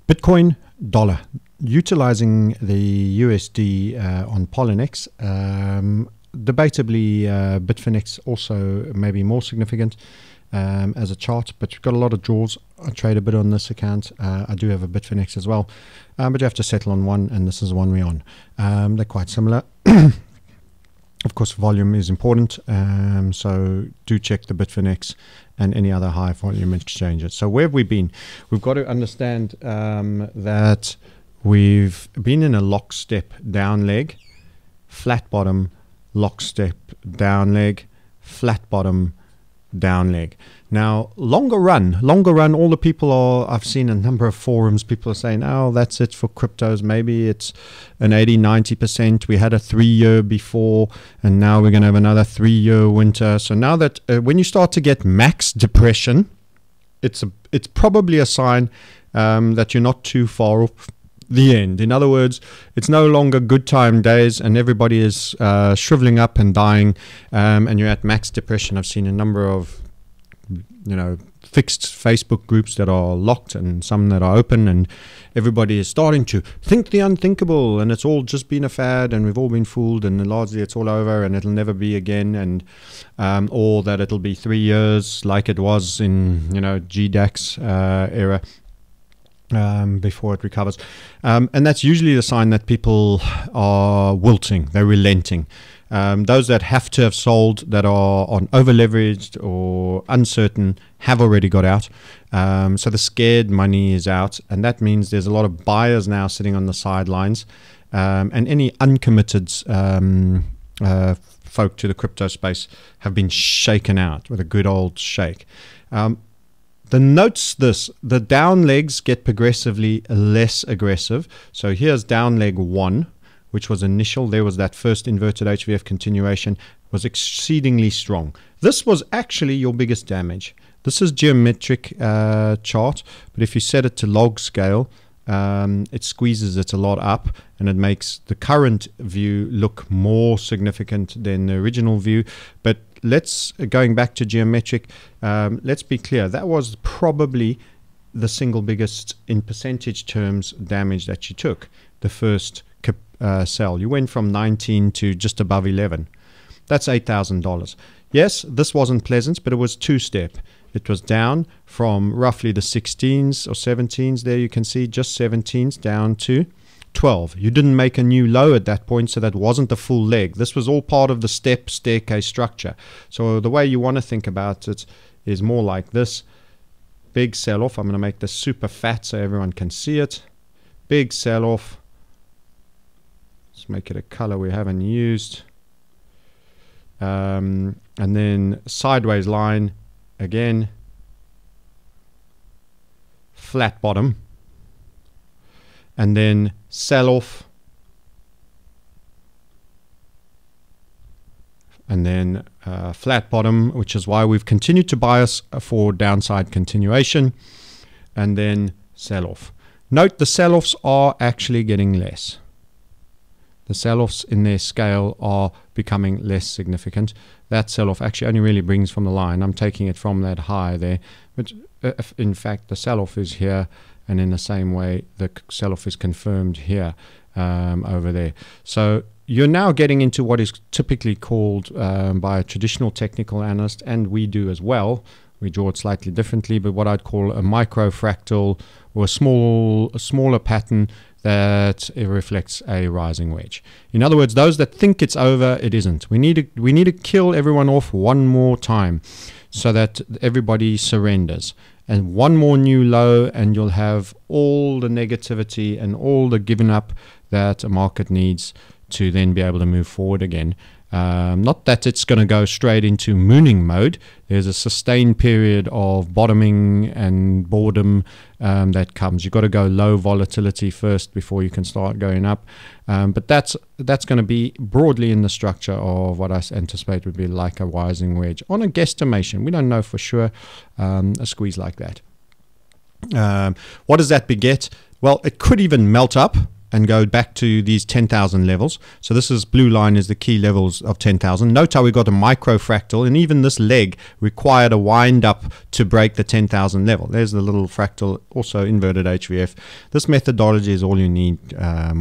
Bitcoin, dollar. Utilizing the USD on Polynex, debatably Bitfinex also maybe more significant as a chart, but you've got a lot of draws. I trade a bit on this account. I do have a Bitfinex as well, but you have to settle on one, and this is one we're on. They're quite similar. Of course, volume is important, so do check the Bitfinex and any other high volume exchanges. So where have we been? We've got to understand that we've been in a lockstep down leg, flat bottom, lockstep down leg, flat bottom, down leg. Now, longer run, all the people are, I've seen a number of forums, people are saying, oh, that's it for cryptos. Maybe it's an 80-90%. We had a 3-year before, and now we're going to have another 3-year winter. So now that when you start to get max depression, it's probably a sign that you're not too far off the end. In other words, it's no longer good time days and everybody is shriveling up and dying, and you're at max depression. I've seen a number of fixed Facebook groups that are locked and some that are open, and everybody is starting to think the unthinkable, and it's all just been a fad and we've all been fooled, and largely it's all over and it'll never be again, and or that it'll be 3 years like it was in GDAX era before it recovers, and that's usually the sign that people are wilting, they're relenting. Those that have to have sold, that are on over leveraged or uncertain, have already got out. So the scared money is out, and that means there's a lot of buyers now sitting on the sidelines, and any uncommitted folk to the crypto space have been shaken out with a good old shake. The down legs get progressively less aggressive. So here's down leg 1, which was initial. There was that first inverted HVF continuation, was exceedingly strong. This was actually your biggest damage. This is geometric chart, but if you set it to log scale, it squeezes it a lot up, and it makes the current view look more significant than the original view. But going back to geometric, let's be clear, that was probably the single biggest in percentage terms damage that you took. The first sell, you went from 19 to just above 11. That's $8,000. Yes, this wasn't pleasant, but it was two-step. It was down from roughly the 16s or 17s. There you can see just 17s down to 12. You didn't make a new low at that point, so that wasn't the full leg. This was all part of the staircase structure. So the way you want to think about it is more like this. Big sell-off. I'm going to make this super fat so everyone can see it. Big sell-off. Let's make it a color we haven't used. And then sideways line again. Flat bottom. And then sell off. And then flat bottom, which is why we've continued to bias for downside continuation. And then sell off. Note the sell-offs are actually getting less. The sell-offs in their scale are becoming less significant. That sell-off actually only really brings from the line. I'm taking it from that high there. But in fact, the sell-off is here, and in the same way, the sell-off is confirmed here over there. So you're now getting into what is typically called by a traditional technical analyst, and we do as well. We draw it slightly differently, but what I'd call a microfractal, or a smaller pattern that it reflects a rising wedge. In other words, those that think it's over, it isn't. We need to kill everyone off one more time so that everybody surrenders. And one more new low, and you'll have all the negativity and all the giving up that a market needs to then be able to move forward again. Not that it's going to go straight into mooning mode. There's a sustained period of bottoming and boredom that comes. You've got to go low volatility first before you can start going up. But that's going to be broadly in the structure of what I anticipate would be like a rising wedge. On a guesstimation, we don't know for sure, a squeeze like that. What does that beget? Well, it could even melt up and go back to these 10,000 levels. So this is blue line is the key levels of 10,000. Note how we got a micro fractal, and even this leg required a wind up to break the 10,000 level. There's the little fractal, also inverted HVF. This methodology is all you need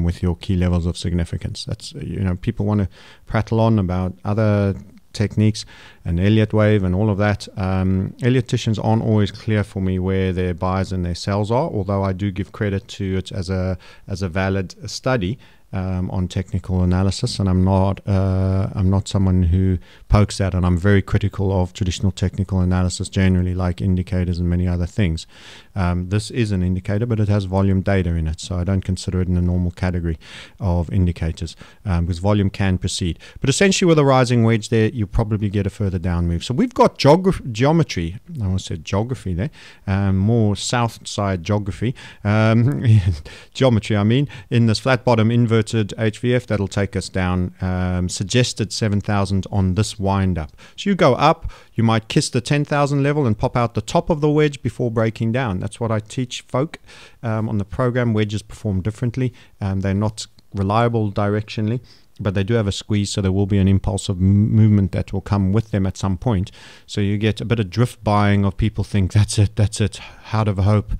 with your key levels of significance. That's, people want to prattle on about other techniques and Elliott wave and all of that. Elliotticians aren't always clear for me where their buys and their sells are, although I do give credit to it as a valid study on technical analysis, and I'm not someone who pokes that, and I'm very critical of traditional technical analysis generally, like indicators and many other things. This is an indicator, but it has volume data in it, so I don't consider it in the normal category of indicators, because volume can precede. But essentially with a rising wedge there, you probably get a further down move. So we've got geometry, I almost said geography there, more south side geography, geometry I mean, in this flat bottom inverted HVF that'll take us down, suggested 7,000 on this wind up. So you go up, you might kiss the 10,000 level and pop out the top of the wedge before breaking down. That's what I teach folk on the program. Wedges perform differently. They're not reliable directionally, but they do have a squeeze, so there will be an impulse of movement that will come with them at some point. So you get a bit of drift buying of people think that's it, out of hope.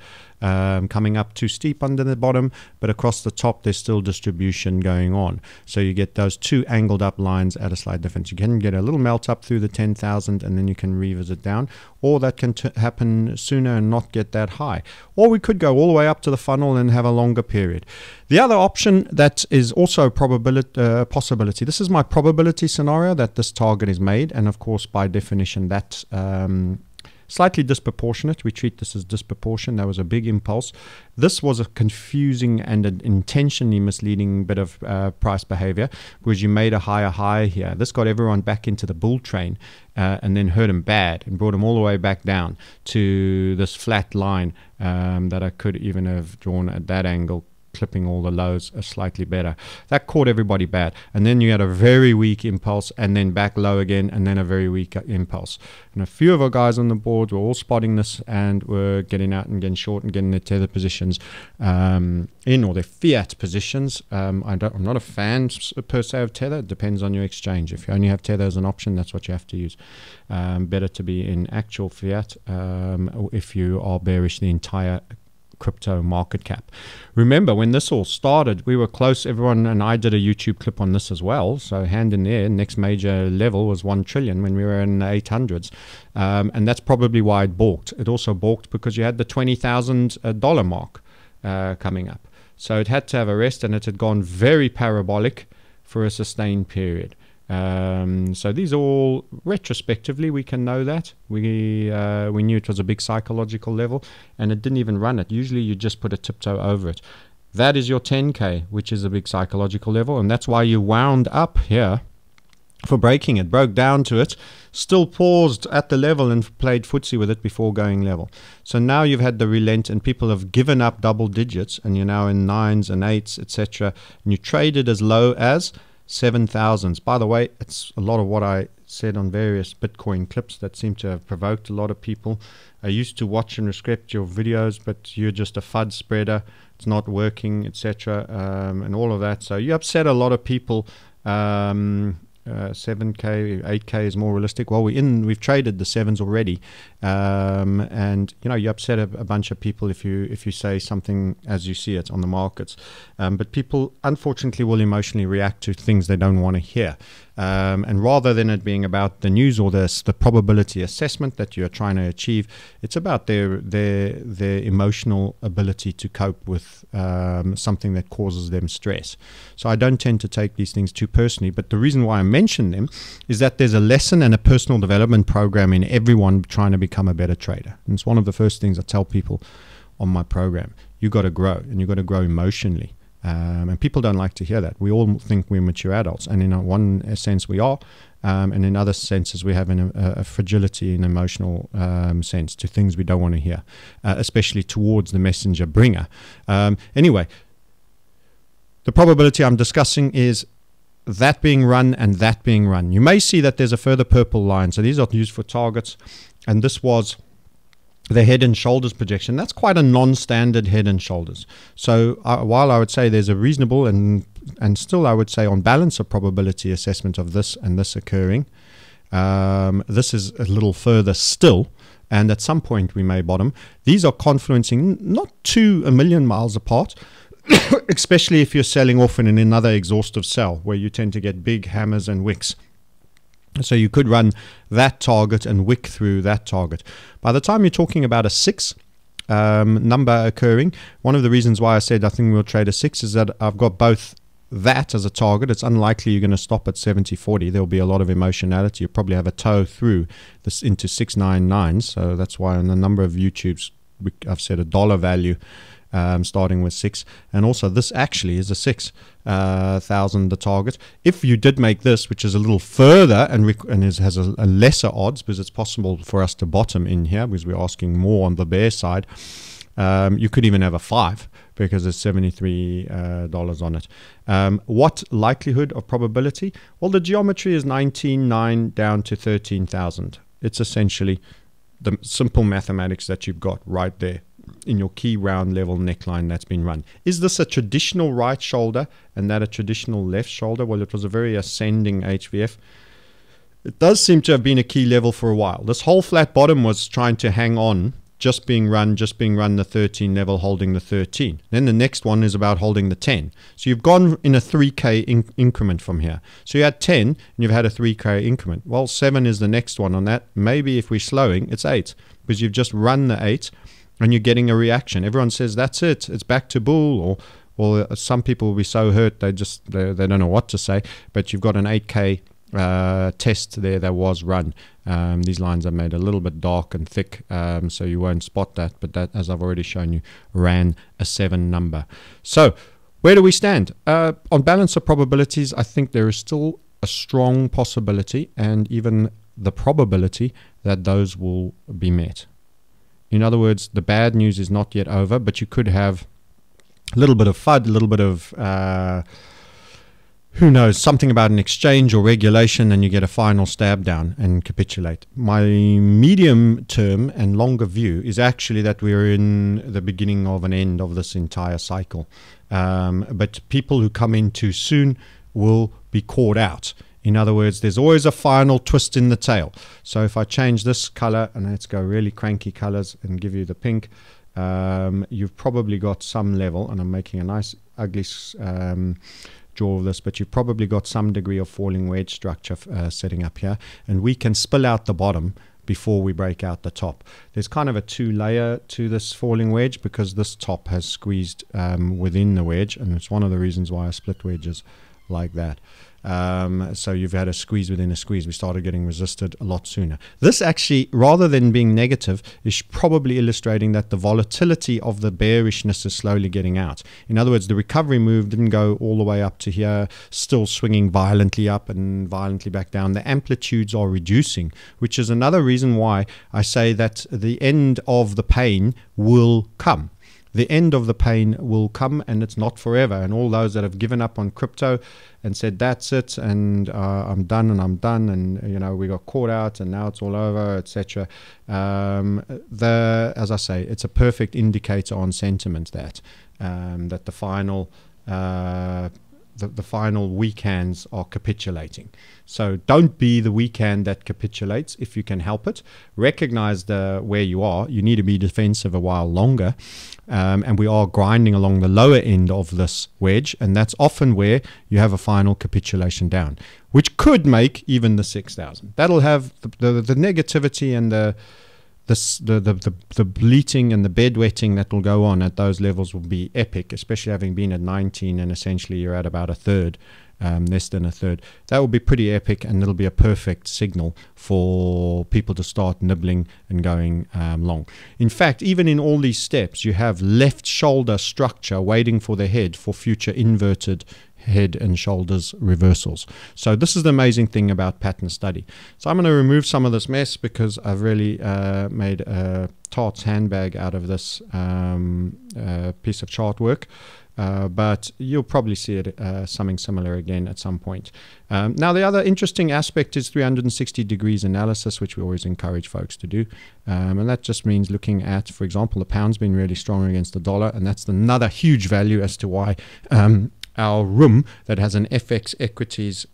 Coming up too steep under the bottom, but across the top there's still distribution going on. So you get those two angled up lines at a slight difference. You can get a little melt up through the 10,000 and then you can revisit down, or that can happen sooner and not get that high. Or we could go all the way up to the funnel and have a longer period. The other option that is also a possibility, this is my probability scenario that this target is made, and of course by definition that's slightly disproportionate. We treat this as disproportion. There was a big impulse. This was a confusing and an intentionally misleading bit of price behavior, because you made a higher high here. This got everyone back into the bull train and then hurt them bad and brought them all the way back down to this flat line that I could even have drawn at that angle, clipping all the lows slightly better. That caught everybody bad, and then you had a very weak impulse and then back low again and then a very weak impulse, and a few of our guys on the board were all spotting this and were getting out and getting short and getting their tether positions in, or their fiat positions. I'm not a fan per se of tether. It depends on your exchange. If you only have tether as an option, that's what you have to use. Better to be in actual fiat if you are bearish the entire crypto market cap. Remember when this all started, we were close, everyone, and I did a YouTube clip on this as well, so hand in there, next major level was 1 trillion when we were in the 800s, and that's probably why it balked. It also balked because you had the $20,000 mark coming up, so it had to have a rest, and it had gone very parabolic for a sustained period. So these are all retrospectively, we can know that we knew it was a big psychological level, and it didn't even run it. Usually you just put a tiptoe over it. That is your 10k, which is a big psychological level, and that's why you wound up here for breaking it. Broke down to it, still paused at the level and played footsie with it before going level. So now you've had the relent, and people have given up double digits, and you're now in 9s and 8s, etc., and you traded as low as 7,000s. By the way, it's a lot of what I said on various Bitcoin clips that seem to have provoked a lot of people. I used to watch and respect your videos, but you're just a FUD spreader. It's not working, etc., and all of that. So you upset a lot of people. 7k, 8k is more realistic. Well, we've traded the 7s already, and you upset a bunch of people if you say something as you see it on the markets. But people unfortunately will emotionally react to things they don't want to hear. And rather than it being about the news or the probability assessment that you're trying to achieve, it's about their emotional ability to cope with something that causes them stress. So I don't tend to take these things too personally, but the reason why I mention them is that there's a lesson and a personal development program in everyone trying to become a better trader. And it's one of the first things I tell people on my program. You got to grow, and you got to grow emotionally. And people don't like to hear that. We all think we're mature adults, and in one sense we are, and in other senses we have a fragility in emotional sense to things we don't want to hear, especially towards the messenger bringer. Anyway, the probability I'm discussing is that being run and that being run. You may see that there's a further purple line. So these are used for targets, and this was the head and shoulders projection, that's quite a non-standard head and shoulders. So while I would say there's a reasonable and still I would say on balance a probability assessment of this and this occurring, this is a little further still, and at some point we may bottom. These are confluencing not a million miles apart, especially if you're selling off in another exhaustive sell where you tend to get big hammers and wicks. So you could run that target and wick through that target. By the time you're talking about a 6 number occurring, one of the reasons why I said I think we'll trade a 6 is that I've got both that as a target. It's unlikely you're going to stop at 70.40. There'll be a lot of emotionality. You'll probably have a toe through this into 699. So that's why on a number of YouTubes I've said a dollar value starting with 6, and also this actually is a 6,000 the target. If you did make this, which is a little further and has a lesser odds, because it's possible for us to bottom in here because we're asking more on the bear side, you could even have a 5 because there's $73 on it. What likelihood of probability? Well, the geometry is 19.9 down to 13,000. It's essentially the simple mathematics that you've got right there in your key round level neckline that's been run. Is this a traditional right shoulder and that a traditional left shoulder? Well, it was a very ascending HVF. It does seem to have been a key level for a while. This whole flat bottom was trying to hang on, just being run the 13 level, holding the 13. Then the next one is about holding the 10. So you've gone in a 3K increment from here. So you had 10 and you've had a 3K increment. Well, 7 is the next one on that. Maybe if we're slowing, it's 8 because you've just run the 8 and you're getting a reaction. Everyone says that's it, it's back to bull, or some people will be so hurt they don't know what to say. But you've got an 8K test there that was run. These lines are made a little bit dark and thick, so you won't spot that, but that, as I've already shown you, ran a 7 number. So where do we stand? On balance of probabilities, I think there is still a strong possibility and even the probability that those will be met. In other words, the bad news is not yet over, but you could have a little bit of FUD, a little bit of who knows, something about an exchange or regulation, and you get a final stab down and capitulate. My medium term and longer view is actually that we're in the beginning of an end of this entire cycle. But people who come in too soon will be caught out. In other words, there's always a final twist in the tail. So if I change this color, and let's go really cranky colors and give you the pink, you've probably got some level, and I'm making a nice ugly draw of this, but you've probably got some degree of falling wedge structure setting up here, and we can spill out the bottom before we break out the top. There's kind of a 2-layer to this falling wedge because this top has squeezed within the wedge, and it's one of the reasons why I split wedges like that. So you've had a squeeze within a squeeze. We started getting resisted a lot sooner. This actually, rather than being negative, is probably illustrating that the volatility of the bearishness is slowly getting out. In other words, the recovery move didn't go all the way up to here, still swinging violently up and violently back down. The amplitudes are reducing, which is another reason why I say that the end of the pain will come. The end of the pain will come, and it's not forever. And all those that have given up on crypto and said that's it, and I'm done, and you know, we got caught out, and now it's all over, etc. As I say, it's a perfect indicator on sentiment that the final the final weak hands are capitulating. So don't be the weak hand that capitulates if you can help it. Recognize where you are. You need to be defensive a while longer. And we are grinding along the lower end of this wedge, and that's often where you have a final capitulation down, which could make even the 6,000. That'll have the negativity and the bleating and the bedwetting that will go on at those levels will be epic, especially having been at 19 and essentially you're at about a third, less than a third. That will be pretty epic, and it'll be a perfect signal for people to start nibbling and going long. In fact, even in all these steps, you have left shoulder structure waiting for the head for future inverted head and shoulders reversals. So this is the amazing thing about pattern study. So I'm going to remove some of this mess because I've really made a tart's handbag out of this piece of chart work. But you'll probably see it something similar again at some point. Now, the other interesting aspect is 360 degrees analysis, which we always encourage folks to do. And that just means looking at, for example, the pound's been really strong against the dollar, and that's another huge value as to why our room that has an FX equities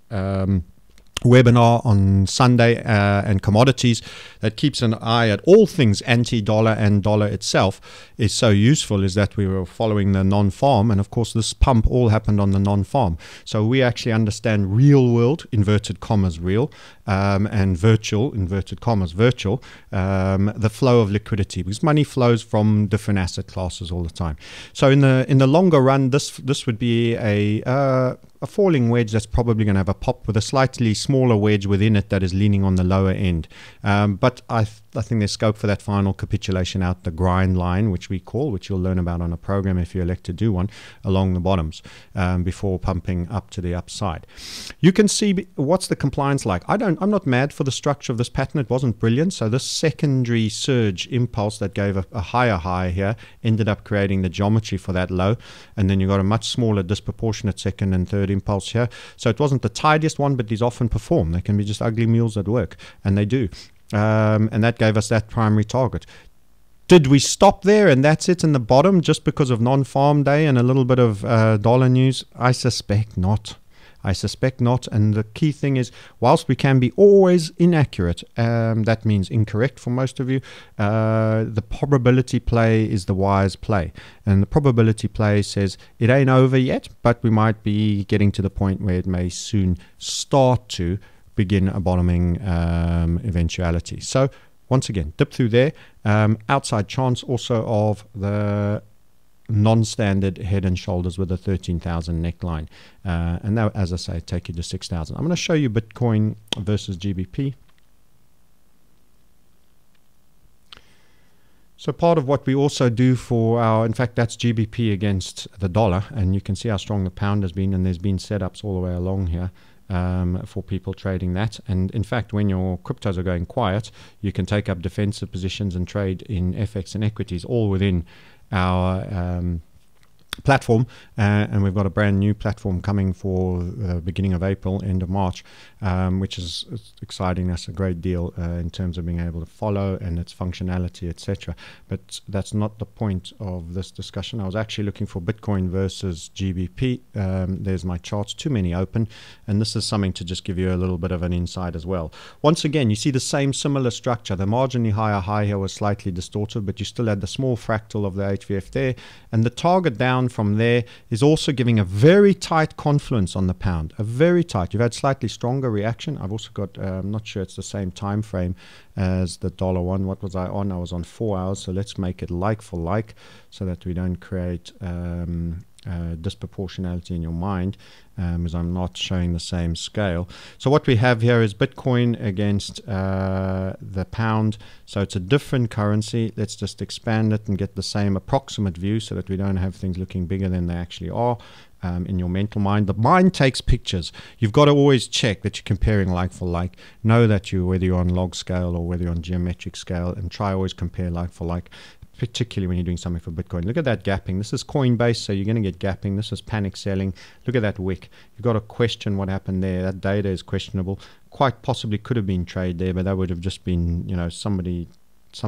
webinar on Sunday and commodities that keeps an eye at all things anti-dollar and dollar itself is so useful, is that we were following the non-farm, and of course this pump all happened on the non-farm. So we actually understand real world, inverted commas real, and virtual, inverted commas virtual, the flow of liquidity, because money flows from different asset classes all the time. So in the longer run, this would be a falling wedge that's probably going to have a pop with a slightly smaller wedge within it that is leaning on the lower end. But I think there's scope for that final capitulation out the grind line, which you'll learn about on a program if you elect to do one, along the bottoms before pumping up to the upside. You can see what's the compliance like. I'm not mad for the structure of this pattern. It wasn't brilliant. So this secondary surge impulse that gave a higher high here ended up creating the geometry for that low. And then you got a much smaller disproportionate second and third impulse here. So it wasn't the tidiest one, but these often perform. They can be just ugly mules at work, and they do. And that gave us that primary target. Did we stop there and that's it in the bottom just because of non-farm day and a little bit of dollar news? I suspect not. And the key thing is, whilst we can be always inaccurate, that means incorrect for most of you, the probability play is the wise play. And the probability play says it ain't over yet, but we might be getting to the point where it may soon start to begin a bottoming eventuality. So once again, dip through there. Outside chance also of the non-standard head and shoulders with a 13,000 neckline, and that, as I say, take you to 6,000. I'm going to show you Bitcoin versus GBP. So part of what we also do for in fact that's GBP against the dollar, and you can see how strong the pound has been, and there's been setups all the way along here for people trading that. And in fact, when your cryptos are going quiet, you can take up defensive positions and trade in FX and equities, all within our platform, and we've got a brand new platform coming for the beginning of April, end of March, which is exciting us a great deal in terms of being able to follow and its functionality, etc. But that's not the point of this discussion. I was actually looking for Bitcoin versus GBP. There's my charts, too many open, and this is something to just give you a little bit of an insight as well. Once again, you see the same similar structure. The marginally higher high here was slightly distorted, but you still had the small fractal of the HVF there, and the target down from there is also giving a very tight confluence on the pound, a very tight. You've had slightly stronger reaction. I've also got, I'm not sure it's the same time frame as the dollar one. What was I on? I was on 4 hours, so let's make it like for like so that we don't create disproportionality in your mind, as I'm not showing the same scale. So what we have here is Bitcoin against the pound. So it's a different currency. Let's just expand it and get the same approximate view so that we don't have things looking bigger than they actually are. In your mental mind, the mind takes pictures. You've got to always check that you're comparing like for like. Know that whether you're on log scale or whether you're on geometric scale, and try always compare like for like, particularly when you're doing something for Bitcoin. Look at that gapping. This is Coinbase, so you're going to get gapping. This is panic selling. Look at that wick. You've got to question what happened there. That data is questionable. Quite possibly could have been trade there, but that would have just been, you know, some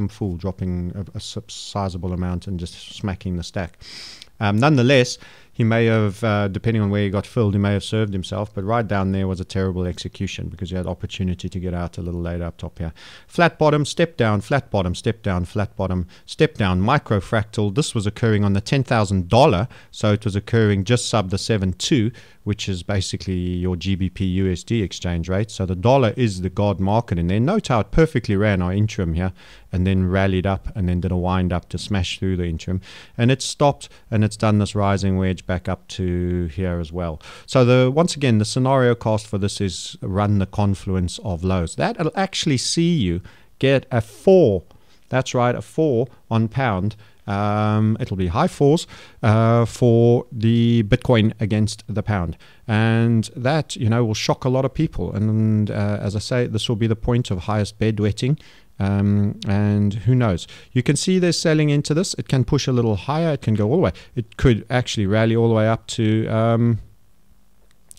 fool dropping a sizable amount and just smacking the stack. Nonetheless, he may have, depending on where he got filled, he may have served himself, but right down there was a terrible execution because you had opportunity to get out a little later up top here. Flat bottom, step down, flat bottom, step down, flat bottom, step down, micro fractal. This was occurring on the $10,000, so it was occurring just sub the 7.2, which is basically your GBP USD exchange rate. So the dollar is the god market in there. Note how it perfectly ran our interim here and then rallied up and then did a wind up to smash through the interim. And it stopped and it's done this rising wedge back up to here as well. So once again, the scenario cast for this is run the confluence of lows. That'll actually see you get a 4. That's right, a 4 on pound It'll be high fours for the Bitcoin against the pound. And that, will shock a lot of people. And as I say, this will be the point of highest bedwetting. And who knows? You can see they're selling into this. It can push a little higher. It can go all the way. It could actually rally all the way up to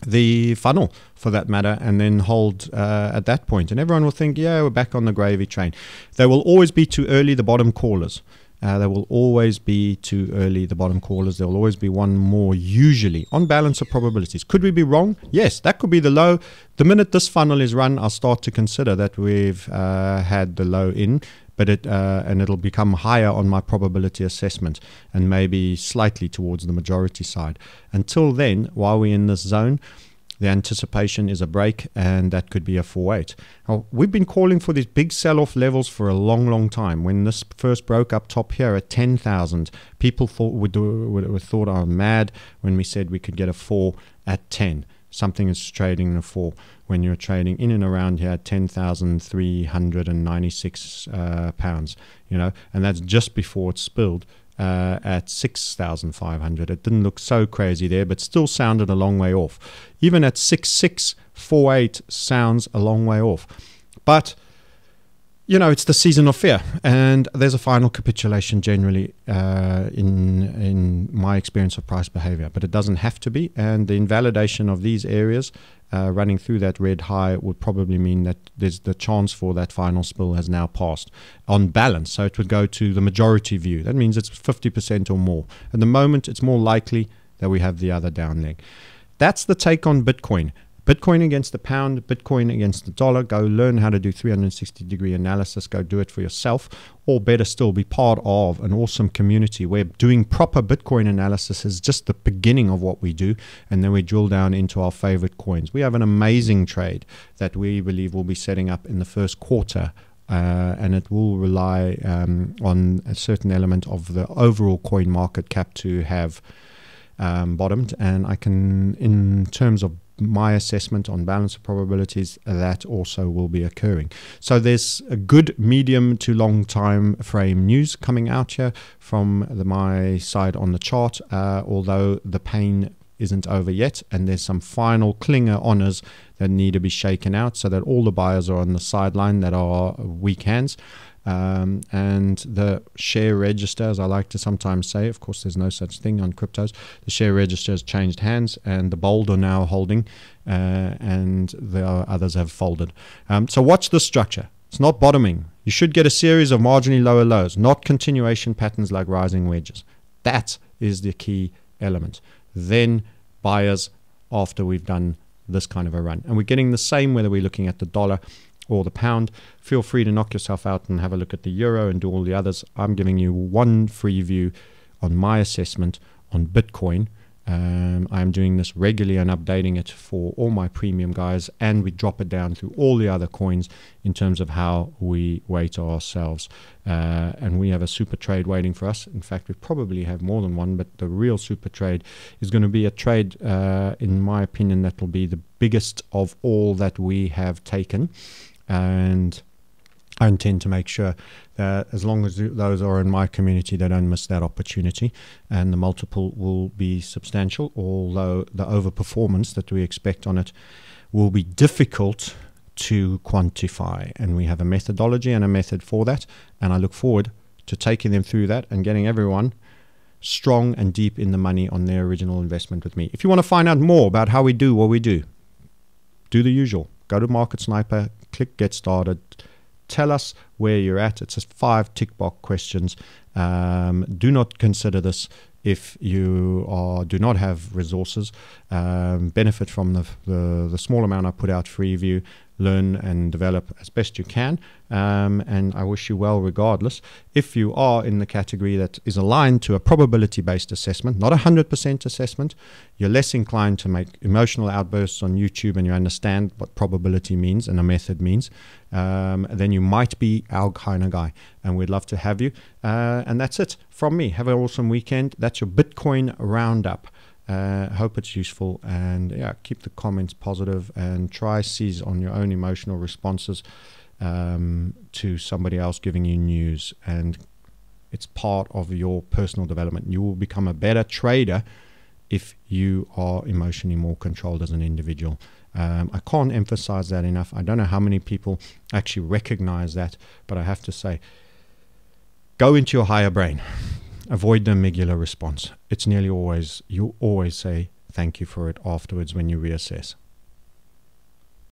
the funnel, for that matter, and then hold at that point. And everyone will think, yeah, we're back on the gravy train. They will always be too early, the bottom callers. There will always be too early, the bottom callers. There will always be one more, usually, on balance of probabilities. Could we be wrong? Yes, that could be the low. The minute this funnel is run, I'll start to consider that we've had the low in, but and it'll become higher on my probability assessment and maybe slightly towards the majority side. Until then, while we're in this zone, the anticipation is a break, and that could be a 4.8. Now, we've been calling for these big sell-off levels for a long, long time. When this first broke up top here at 10,000, people thought I was mad when we said we could get a 4 at 10. Something is trading in a 4 when you're trading in and around here at 10,396 pounds, and that's just before it spilled at 6,500. It didn't look so crazy there, but still sounded a long way off. Even at 6,648 sounds a long way off. But it's the season of fear, and there's a final capitulation generally in my experience of price behavior, but it doesn't have to be. And the invalidation of these areas running through that red high would probably mean that there's the chance for that final spill has now passed on balance. So it would go to the majority view. That means it's 50% or more. At the moment, it's more likely that we have the other down leg. That's the take on Bitcoin. Bitcoin against the pound, Bitcoin against the dollar. Go learn how to do 360-degree analysis. Go do it for yourself. Or better still, be part of an awesome community where doing proper Bitcoin analysis is just the beginning of what we do. And then we drill down into our favorite coins. We have an amazing trade that we believe will be setting up in the first quarter. And it will rely on a certain element of the overall coin market cap to have bottomed. And I can, in terms of my assessment on balance of probabilities, that also will be occurring. So there's a good medium to long time frame news coming out here from my side on the chart, although the pain isn't over yet, and there's some final clinger honors that need to be shaken out so that all the buyers are on the sideline that are weak hands. And the share register, as I like to sometimes say, of course there's no such thing on cryptos, the share register has changed hands, and the bold are now holding, and the others have folded. So watch the structure. It's not bottoming. You should get a series of marginally lower lows, not continuation patterns like rising wedges. That is the key element. Then buyers after we've done this kind of a run. And we're getting the same whether we're looking at the dollar or the pound. Feel free to knock yourself out and have a look at the euro and do all the others. I'm giving you one free view on my assessment on Bitcoin. I'm doing this regularly and updating it for all my premium guys, and we drop it down through all the other coins in terms of how we weight ourselves. And we have a super trade waiting for us. In fact, we probably have more than one, but the real super trade is going to be a trade, in my opinion, that will be the biggest of all that we have taken. And I intend to make sure that as long as those are in my community, they don't miss that opportunity, and the multiple will be substantial, although the overperformance that we expect on it will be difficult to quantify. And we have a methodology and a method for that, and I look forward to taking them through that and getting everyone strong and deep in the money on their original investment with me. If you want to find out more about how we do what we do the usual. Go to Market Sniper, click Get Started. Tell us where you're at. It's just 5 tick box questions. Do not consider this if you do not have resources. Benefit from the small amount I put out for review. Learn and develop as best you can. And I wish you well regardless. If you are in the category that is aligned to a probability-based assessment, not a 100% assessment, you're less inclined to make emotional outbursts on YouTube and you understand what probability means and a method means, then you might be our kind of guy. And we'd love to have you. And that's it from me. Have an awesome weekend. That's your Bitcoin Roundup. Hope it's useful, and yeah, keep the comments positive and try seize on your own emotional responses to somebody else giving you news. And It's part of your personal development. You will become a better trader if you are emotionally more controlled as an individual. I can't emphasize that enough. I don't know how many people actually recognize that, but I have to say, go into your higher brain. Avoid the amygdala response. It's nearly always, you always say thank you for it afterwards when you reassess.